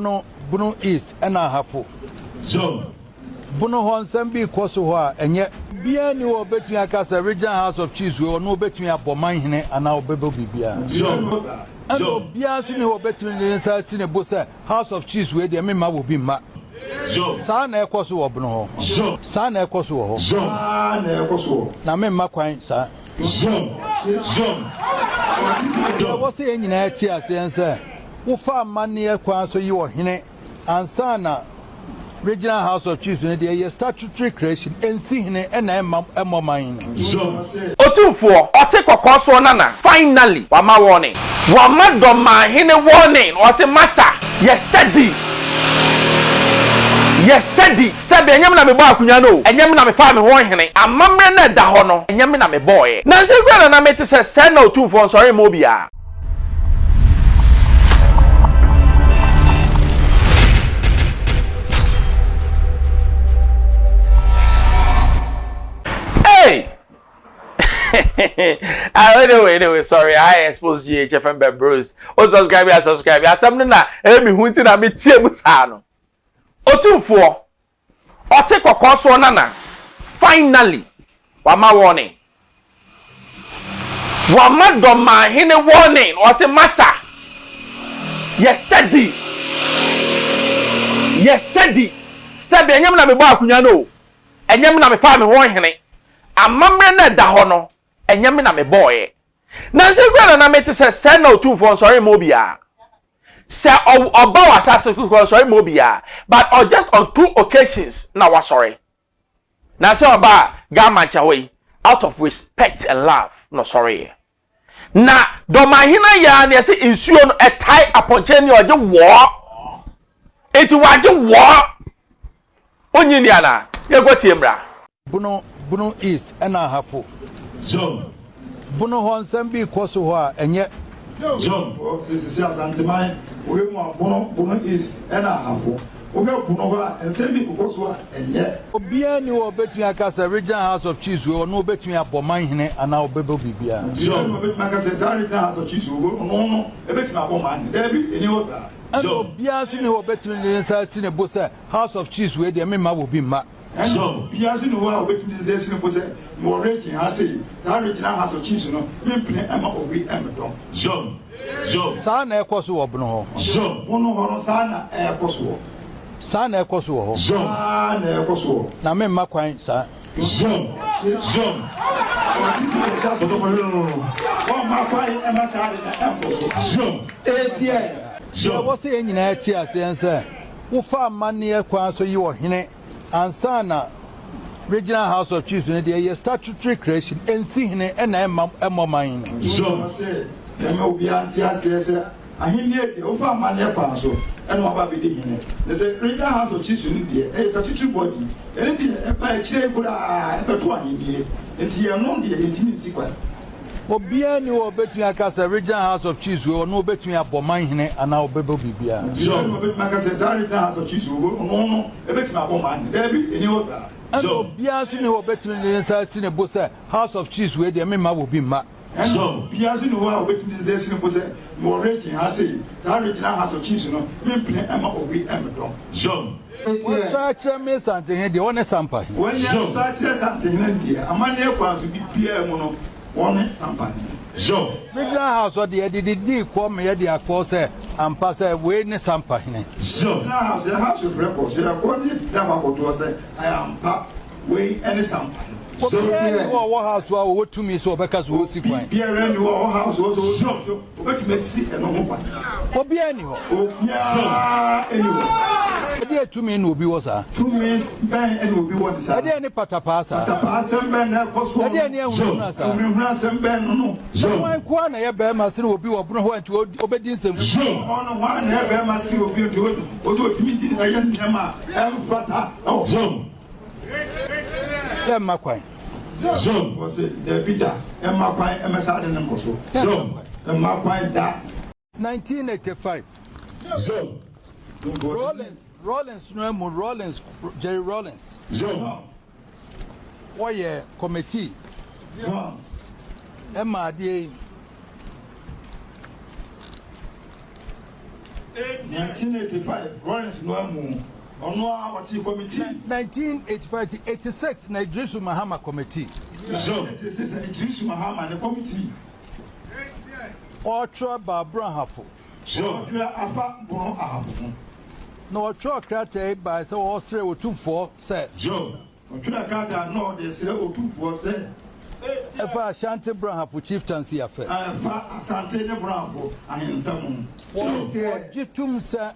Buno East and I have John. Buno Honsen be Kosoa, and yet be any or between a casa regional house of cheese or no between a mine and now Bebo Bibia. John. And no Biasini or between the inside Cinebusa house of cheese where the Mima will be ma. San Ecosu or Bruno. San Ecosu. San Ecosu. Namen Maquine, sir. John. What's the engine at Tia, sir? Who found money across so you are hine and Sana regional house of cheese in the statutory creation and seeing it and I'm mine. Otumfour, or take a course on Nana. Finally, Wama warning. Wama doma hine warning was a massa. Yesterday. Sabi enyam na me ba akunyano enyam na me fa me ho hene amamre na da ho no enyam na me boy na se gwa na me te se na Otumfour sorry mo bia. Hey. Anyway, sorry, I exposed GHFM Bros. O subscribe. Asam na me hu nti na me tie mu sa no. Otumfour, or take a course on Nana. Finally, Wama warning. Wama doma hine warning was a massa. Yesterday. Sabi enyam na me ba akunyano. Enyam na me fa me ho hene. Amamre na da ho no. Enyam na me boy. Na se gwa na me te se na Otumfour sorry mo bia. Say oba asase sorry mobia but or just on 2 occasions na was sorry na say oba ga mancha way out of respect and love no sorry na do mahina ya na say insuo no a tie aponche ni oje wo eti waje wo onyi ni ana ye gotie mbra Buno East and I have John. Buno Honsen be Kosoa and yet John, this is Santimai, we want Bono East and I have we have Punova and send me Kosua and yet. Obia ni o between a casa regional house of cheese or no between a mine and now Bebo Bibia. John, Macassa regional house of cheese, no, a bit of woman, Debbie, and yours. And Obia seen or between the inside Cinebusa house of cheese where the Mima will be ma. And so, Piazzi know how between the session was more raging, I say, that regional house of cheese, no, Emma or we Emma. John. Sana Ecosu or Bruno. John, one of Sana Ecosu. Sana Ecosu. John Ecosu. Namen Maquine, sir. John. So what's the engine at Tia, sir? Who found money across so you are hine and Sana regional house of cheese in the statutory creation and seeing it and I'm mine. John. There may be anti-assessor. I hear the offer money so and what be doing. There's a greater house of cheese in there, a statutory body, and by a chair could have a 20 in here, and here non the 18 sequence. Obia ni o between a casa regional house of cheese or no between a mine and now Bebo Bibia. John, Macassa regional house of cheese, no, a bit of woman, Debbie, and yours. And Obia seen or between the inside Cinebusa house of cheese where the Mima will be ma. And so, Piazzi know how between the session was more raging, I say, that regional house of cheese, no, Emma or we Emma. John. Such a miss something, the honest sample. When you start something in India, a man here wants to be Pierre Mono, one sample. John. Regional house or the did come here, the course and pass away in sample. So now, the house of records, you are going to say, I am pap, way any sample. So, what house what to me so because we'll see quite. Pierre and your house was so, but me see and no one. What be anyhow? Anyway, dear 2 men will be was 2 months, Ben and will be one side. Any patapasa. Patapasa, Ben, that was one. Ben, no. So one corner, a bear must will be open to obedience. On one, a must will be to it. Also, to meet in a young Gemma, and Fata. Oh, John. Yeah, Maquine. John was it the Peter and Maquine and Massad and Koso. John and Maquine that 1985. John Rawlings, Jerry Rawlings. John. Why a committee? John. MRDA 1985 Rawlings no amu ono what committee 1985 to 86 na Idrisu Mahama committee. So Idrisu Mahama the committee. Otra Barbara Hafo. So afa bono ahafo. No otra krata by so Osre Otumfour say. So otra krata no dey say Otumfour say. Efa Ashanti Brahafo chieftaincy affair. Efa Asante ne Brahafo ahensamu. Jitum say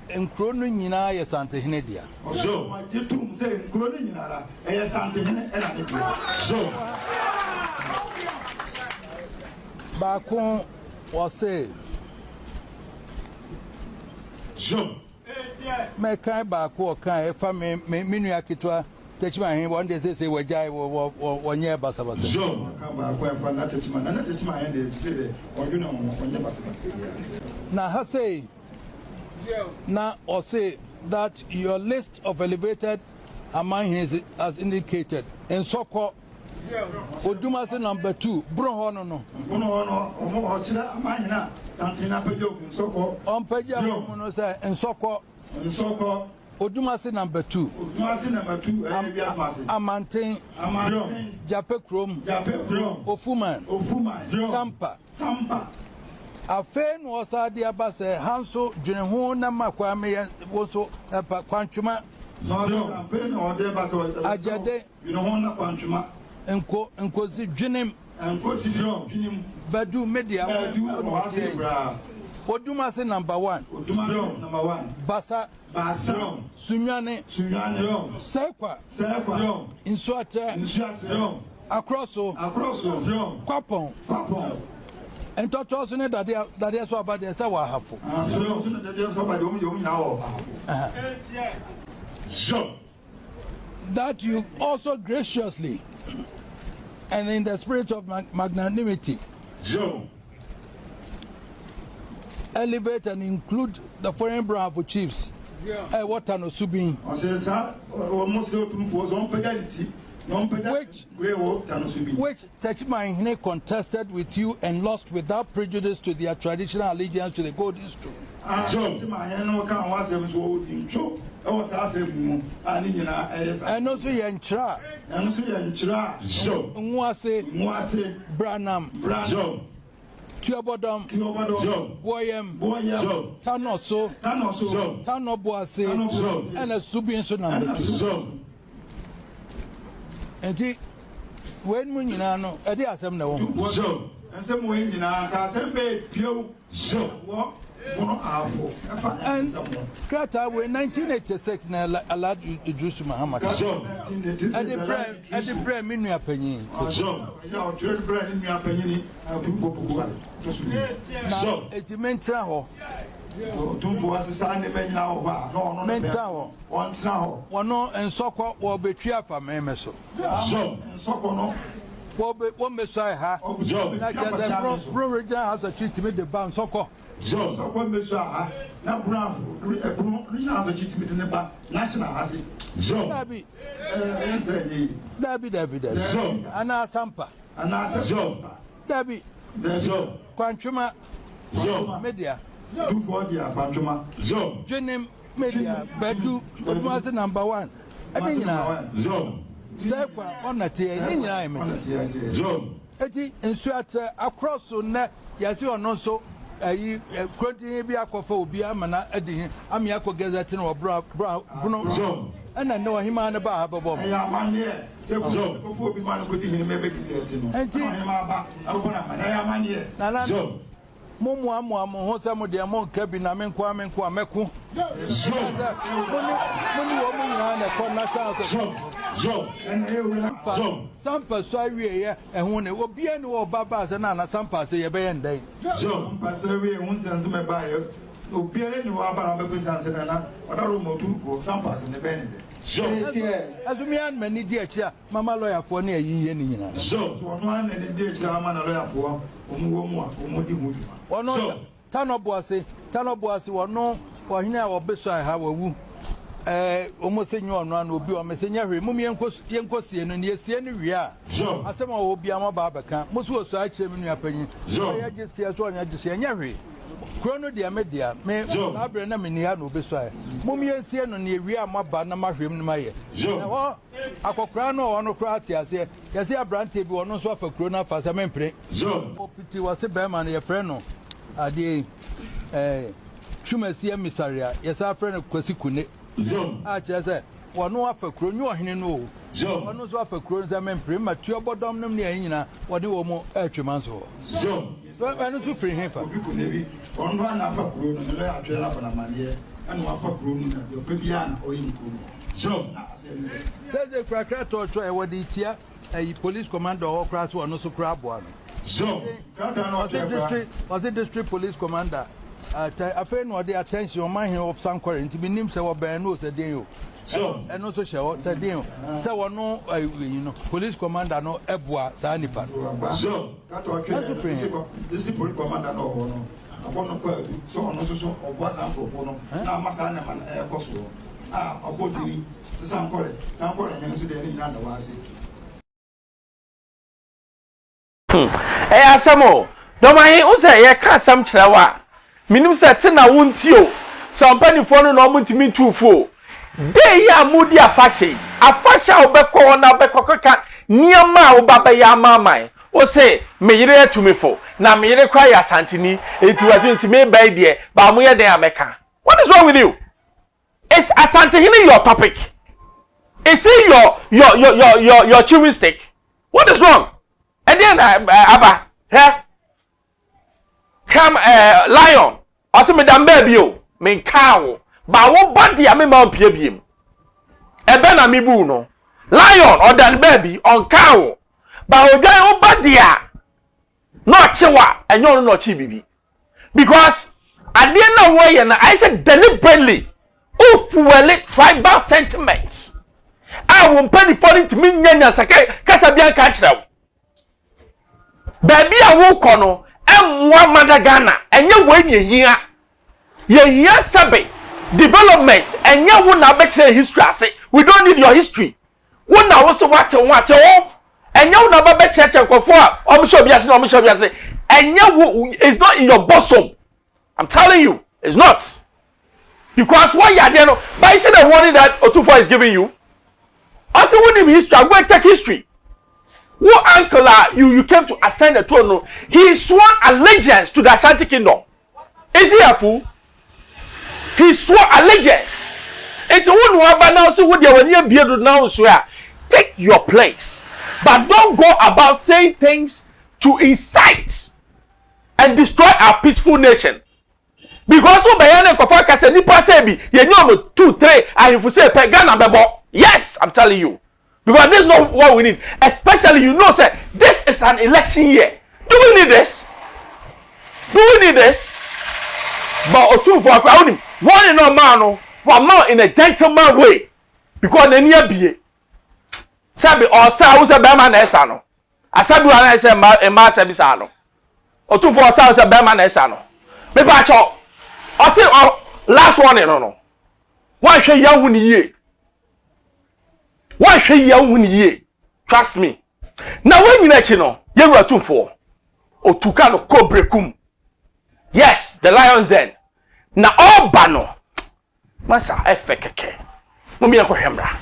enkro no nyina ye sante hene dia. So jitum say enkro no nyina e sante hene e na dia. So Baako was say so me kan baako kan efa me nua kitwa techman he one day say wajai wonye basabasa. So kan baako efa na techman he dey say oduna wonye basabasa. Na ha say na or say that your list of elevated among his as indicated in Soko Odumase number 2 bro hono no omo ochira amanyina santina pejo Soko on peja no say in Soko Odumase number 2 Amanten Jape Krom Ofuman Sampa Afen was adi abase hanso dwene ho na makwa me woso kwantwuma Ajade Nkosi dwenem Badu media Odumase number 1 Basa Sunyane Sekwa Insuate Akroso Kwapon Entotos ne dade so abade se wa hafo that you also graciously and in the spirit of magnanimity elevate and include the foreign Bravo chiefs. What an Osubin. Which Techman contested with you and lost without prejudice to their traditional allegiance to the gold history. And also Yantra. Mwase Branham Tuabodom Boyem Tanoso Tanoboase and a Subinso number 2. And when Munino, Eddie Asem no. And some way in our Pio, and Krata were 1986 allowed you to do some Muhammad. At the prayer, Minua opinion. Now, it's mental. Mental one and Soko will be clear from Emerson. One Messiah has a cheat to make the bound Soko. So, when Messiah now Brown has a cheat to make the national has it. So, Dabby, and our Sampa, and our Dabby, Quantuma, Media. 240 Pantuma. Jenim Media Badu was the number 1. I mean Sekwa on the tea, Eti insuate across so net Yasi or no so continue be aquaphobia mana Eddie Amiako Gazettin or Bruno and I know him on the bar above. Mumu hosa mo de mo kabi na menkwa meku moni wo mo na na ko na sampa so awie ye ehun ne obi ani wo baba se na sampa se ye be ye ndai sampa so awie hun sanso me ba ye obi ani ni wo aba na be sanso na odaro mo Otumfour sampa se ne be ndai Azumian many dear chair, Mama lawyer for near ye ni nyina. So one and dear chair man lawyer for no Tanoboase or no or hina or beside how wu almost senior one will be on Messenger Mummy and Yankosi and yes any we are. As some will be a mobile can most was I chairman your opinion. So I just see as one I just say Chrono dia media me abre na me nia no beso momyensie no ne wi amaba na mahwem no maye na ho akokra no ono kra tiase yesi abrante bi ono so afa kro na fa sa mempre opiti wase be ma na ye frɛ no ade twumasi emisaria yesa frɛ no kwasi kune a kyese wono afa kro nyu ohene no wono so afa kro na mempre ma tu obodom nam ne anyina wode wo mo atwemanso so anu tu free hefa on va na fa kuro no le atwe na bana manie anu wa fa kuro no na de obia na oyin kuro so the krakra to e wodi tia police commander or crash one so crab one so was it district police commander afa no the attention man here of Sankore nti binim se wo ban no se den yo so and also share se den se wono you know police commander no eboa sa nipa so that this police commander no no abono kwa so ono so of what Sankore no na masa na man koso obodiri Sankore nyen so de ni na da wase asamo domahin wo se ye ka asam kyerɛwa minim se te na wontio se ompanifo no na omuntimi tuufo de ya mudi afashe obekɔ na obekɔ ka niama obaba ya mamai o se meyire atumifo na meyire kra ya santini etiwatu ntimi bai de ba mo ye den ameka. What is wrong with you? Is asantehini your topic? Is it your chewing stick? What is wrong? And then Abba, here come lion. Also me dan baby o, me cow. Ba wo body ame ma opie biem. Ebe na mi bu no. Lion or dan baby on cow. Ba ojan wo body a no chewa enyo no chi bibi. Because at the end of way na I said deliberately ufuele tribal sentiments. I won't penny for it to me nyanya sake kasabian ka kira. Baby a wo kono emwa madagana enye wenye hia. Ye hia sabe development enye wo na be kire history ase. We don't need your history. Wo na wo so wate wo enye wo na be kire nkofo a omisho biase na omisho biase. Enye wo is not in your bosom. I'm telling you, it's not. Because what you are there, but you see the warning that Otumfour is giving you. Also, when in history, I'm going to take history. What uncle you came to ascend the throne? No, he swore allegiance to the Ashanti kingdom. Is he a fool? He swore allegiance. It's one who now see what you are near beard now swear. Take your place, but don't go about saying things to incite and destroy our peaceful nation. Because what bayane kofa kase nipa say bi ye nyom 2 3 ahifu say pe Ghana bebo. Yes, I'm telling you. Because this is not what we need. Especially you know say this is an election year. Do we need this? Do we need this? But Otumfour kwa onim one no man no one in a gentleman way. Because na nia bie. Sabi o sa wo say be man na esa no. Asabi wa na say ma sabi sa no. Otumfour sa wo say be man na esa no. Me pa cho I say last one no. Why should you win ye? Why should you win ye? Trust me. Now when you let you know, you are Otumfour. Otuka no kobrekum. Yes, the lions then. Na all bano. Masa efekeke. Mumi yako hemra.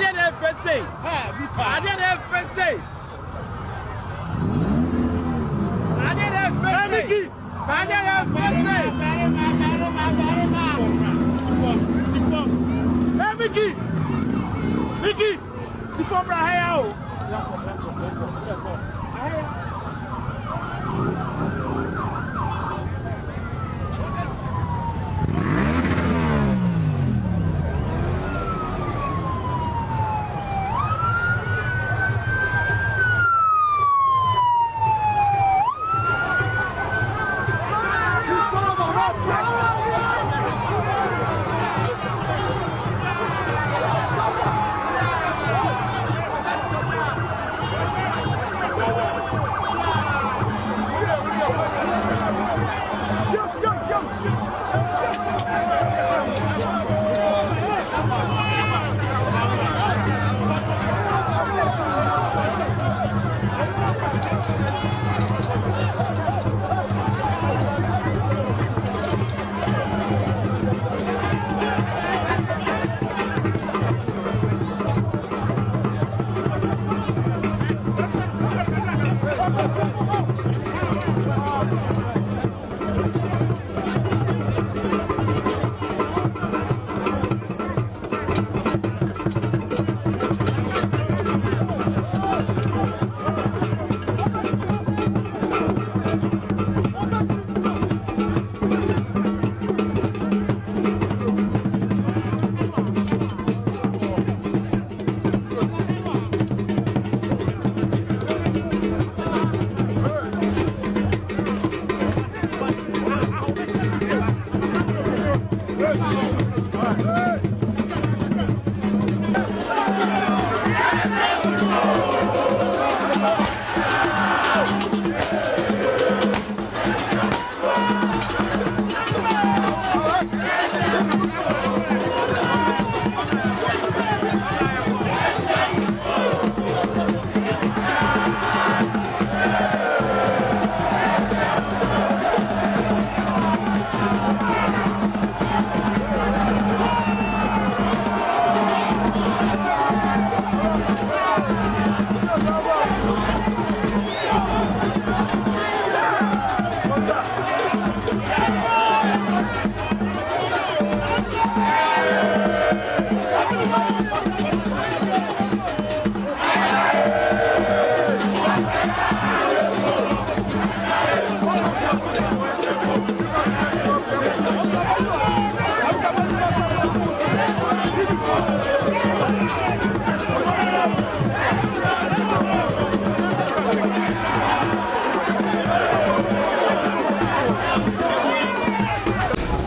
didn't first say. I didn't first say. I didn't first say. I didn't first say. Mickey, si for Brahaya.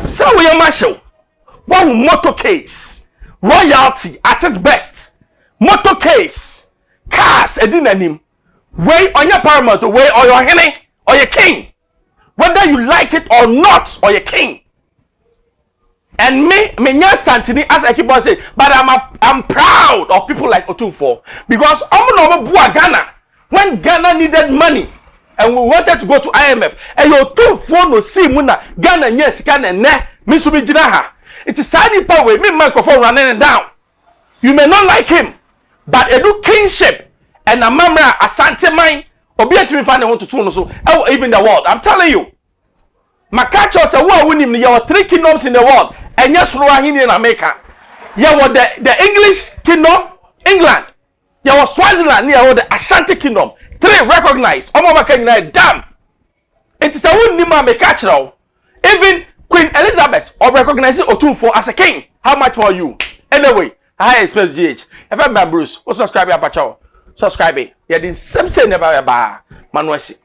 So we are Marshall. One motor case, royalty at its best. Motor case, cars, a dinner name. Way on your paramount, way or your henny or your king. Whether you like it or not, or your king. And me Santini, as I keep on saying, but I'm proud of people like Otumfour because I'm Ghana. When Ghana needed money and we wanted to go to IMF, and Otumfour no see muna Ghana yes can and ne misubi jinaha. It is signing power me microphone running down. You may not like him, but edu kingship and a mamra asante mine obi to me find want to tune so even the world. I'm telling you. Makacho say who win him there are 3 kingdoms in the world and yes Rohini in America. There were the English kingdom, England. There was Swaziland near the Ashanti kingdom. 3 recognized. Damn. It is a win nima mekacho. Even Queen Elizabeth or recognizing Otumfour as a king. How much more you? Anyway, I Xposed GH. If I'm Bruce, subscribe to Subscribe. Yeah, the same never Manuesi.